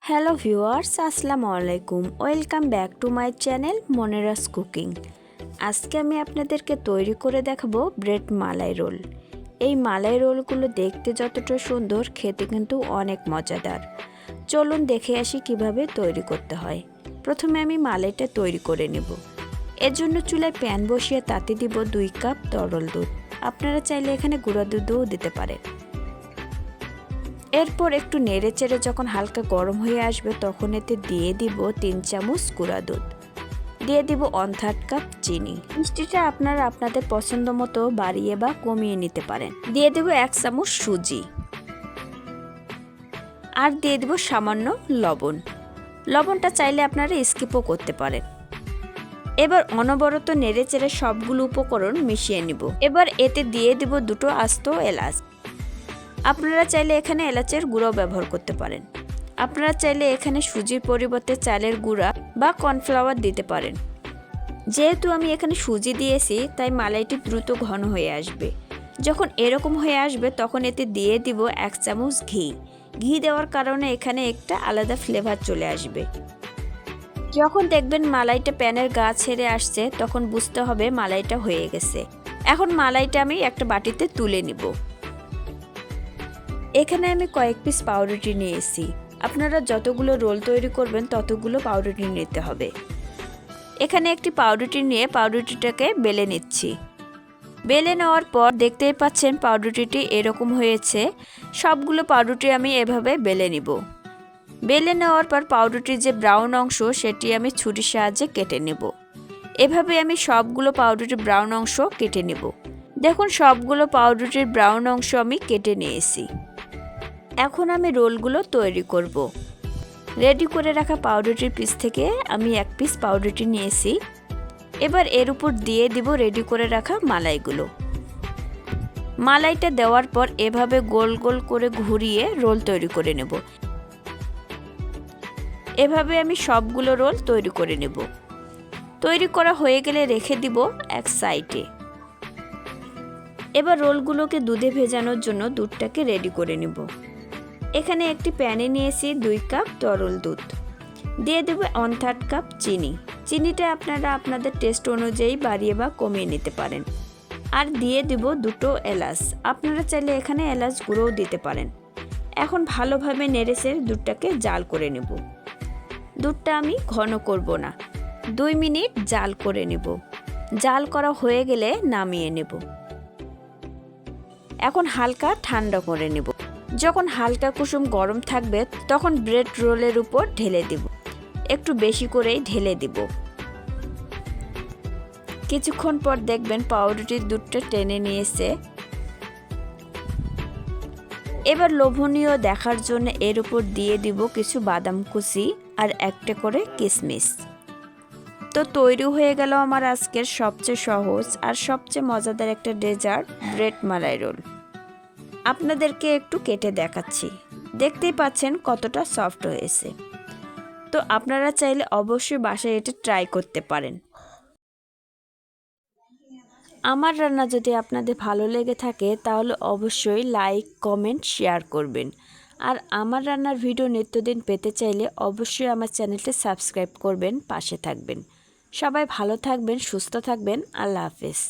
Hello viewers, আসসালামু আলাইকুম। Welcome back to my channel Monerash cooking. আজকে আমি আপনাদেরকে তৈরি করে দেখাবো ব্রেড মালাই রোল। এই মালাই রোলগুলো দেখতে যতটা সুন্দর, খেতে কিন্তু অনেক মজাদার। চলুন দেখে আসি কিভাবে তৈরি করতে হয়। প্রথমে আমি মালাইটা তৈরি করে নেব। এর জন্য চুলায় প্যান বসিয়ে তাতে দিব 2 কাপ তরল দুধ। আপনারা চাইলে এখানে গুঁড়া দুধও দিতে পারেন। এরপর একটু নেড়েচেড়ে যখন হালকা গরম হয়ে আসবে তখন এতে দিয়ে দিব 3 চামচ গুঁড়া দুধ, দিয়ে দিব 1/3 কাপ চিনি। মিষ্টিটা আপনারা আপনাদের পছন্দ মতো বাড়িয়ে বা কমিয়ে নিতে পারেন। দিয়ে দেব 1 চামচ সুজি, আর দিয়ে দেব সামান্য লবণ। লবণটা চাইলে আপনারা স্কিপও করতে পারেন। এবার অনবরত নেড়েচেড়ে সবগুলো উপকরণ মিশিয়ে নিব। এবার এতে দিয়ে দেব 2 আস্ত এলাচ। আপনারা চাইলে এখানে এলাচের গুঁড়াও ব্যবহার করতে পারেন। আপনারা চাইলে এখানে সুজির পরিবর্তে চালের গুঁড়া বা কর্নফ্লাওয়ার দিতে পারেন। যেহেতু আমি এখানে সুজি দিয়েছি তাই মালাইটি দ্রুত ঘন হয়ে আসবে। যখন এরকম হয়ে আসবে তখন এতে দিয়ে দিব 1 চামচ ঘি। ঘি দেওয়ার কারণে এখানে একটা আলাদা ফ্লেভার চলে আসবে। যখন দেখবেন মালাইটা প্যানের গা ছেড়ে আসছে তখন বুঝতে হবে মালাইটা হয়ে গেছে। এখন মালাইটা আমি একটা বাটিতে তুলে নিব। এখানে আমি কয়েক পিস পাউরুটি নিয়েছি। আপনারা যতগুলো রোল তৈরি করবেন ততগুলো পাউরুটি নিতে হবে। এখানে একটি পাউরুটি নিয়ে পাউরুটিটাকে বেলে নিচ্ছি। বেলে নেওয়ার পর দেখতেই পাচ্ছেন পাউরুটিটি এরকম হয়েছে। সবগুলো পাউরুটি আমি এভাবে বেলে নিব। বেলে নেওয়ার পর পাউরুটির যে ব্রাউন অংশ সেটি আমি ছুরির সাহায্যে কেটে নেব। এভাবে আমি সবগুলো পাউরুটির ব্রাউন অংশ কেটে নেব। দেখুন সবগুলো পাউরুটির ব্রাউন অংশ আমি কেটে নিয়েছি। এখন আমি রোলগুলো তৈরি করব। রেডি করে রাখা পাউরুটির পিস থেকে আমি 1 পিস পাউরুটি নিয়েছি। এবার এর উপর দিয়ে দিব রেডি করে রাখা মালাইগুলো। মালাইটা দেওয়ার পর এভাবে গোল গোল করে ঘুরিয়ে রোল তৈরি করে নেব। এভাবে আমি সবগুলো রোল তৈরি করে নেব। তৈরি করা হয়ে গেলে রেখে দিব এক সাইডে। এবার রোলগুলোকে দুধে ভেজানোর জন্য দুধটাকে রেডি করে নেব। এখানে একটি প্যানে নিয়েছি 2 কাপ তরল দুধ, দিয়ে দেব 1/3 কাপ চিনি। চিনিটা আপনারা আপনাদের টেস্ট অনুযায়ী বাড়িয়ে বা কমিয়ে নিতে পারেন। আর দিয়ে দেব 2 এলাচ। আপনারা চাইলে এখানে এলাচ গুঁড়োও দিতে পারেন। এখন ভালোভাবে নেড়েচেড়ে দুধটাকে জাল করে নেব। দুধটা আমি ঘন করব না, 2 মিনিট জাল করে নেব। জাল করা হয়ে গেলে নামিয়ে নেব। এখন হালকা ঠান্ডা করে নেব। যখন হালকা কুসুম গরম থাকবে তখন ব্রেড রোলের উপর ঢেলে দিব। একটু বেশি করেই ঢেলে দিব। কিছুক্ষণ পর দেখবেন পাউরুটির দুধটা টেনে নিয়েছে। এবার লোভনীয় দেখার জন্য এর উপর দিয়ে দিব কিছু বাদাম কুচি আর একটা করে কিশমিশ। তো তৈরি হয়ে গেল আমার আজকের সবচেয়ে সহজ আর সবচেয়ে মজাদার একটা ডেজার্ট ব্রেড মালাই রোল। আপনাদেরকে একটু কেটে দেখাচ্ছি। দেখতেই পাচ্ছেন কতটা সফট হয়েছে। তো আপনারা চাইলে অবশ্যই বাসায় এটা ট্রাই করতে পারেন। আমার রান্না যদি আপনাদের ভালো লেগে থাকে তাহলে অবশ্যই লাইক, কমেন্ট, শেয়ার করবেন। আর আমার রান্নার ভিডিও নিত্যদিন পেতে চাইলে অবশ্যই আমার চ্যানেলটি সাবস্ক্রাইব করবেন, পাশে থাকবেন। সবাই ভালো থাকবেন, সুস্থ থাকবেন। আল্লাহ হাফেজ।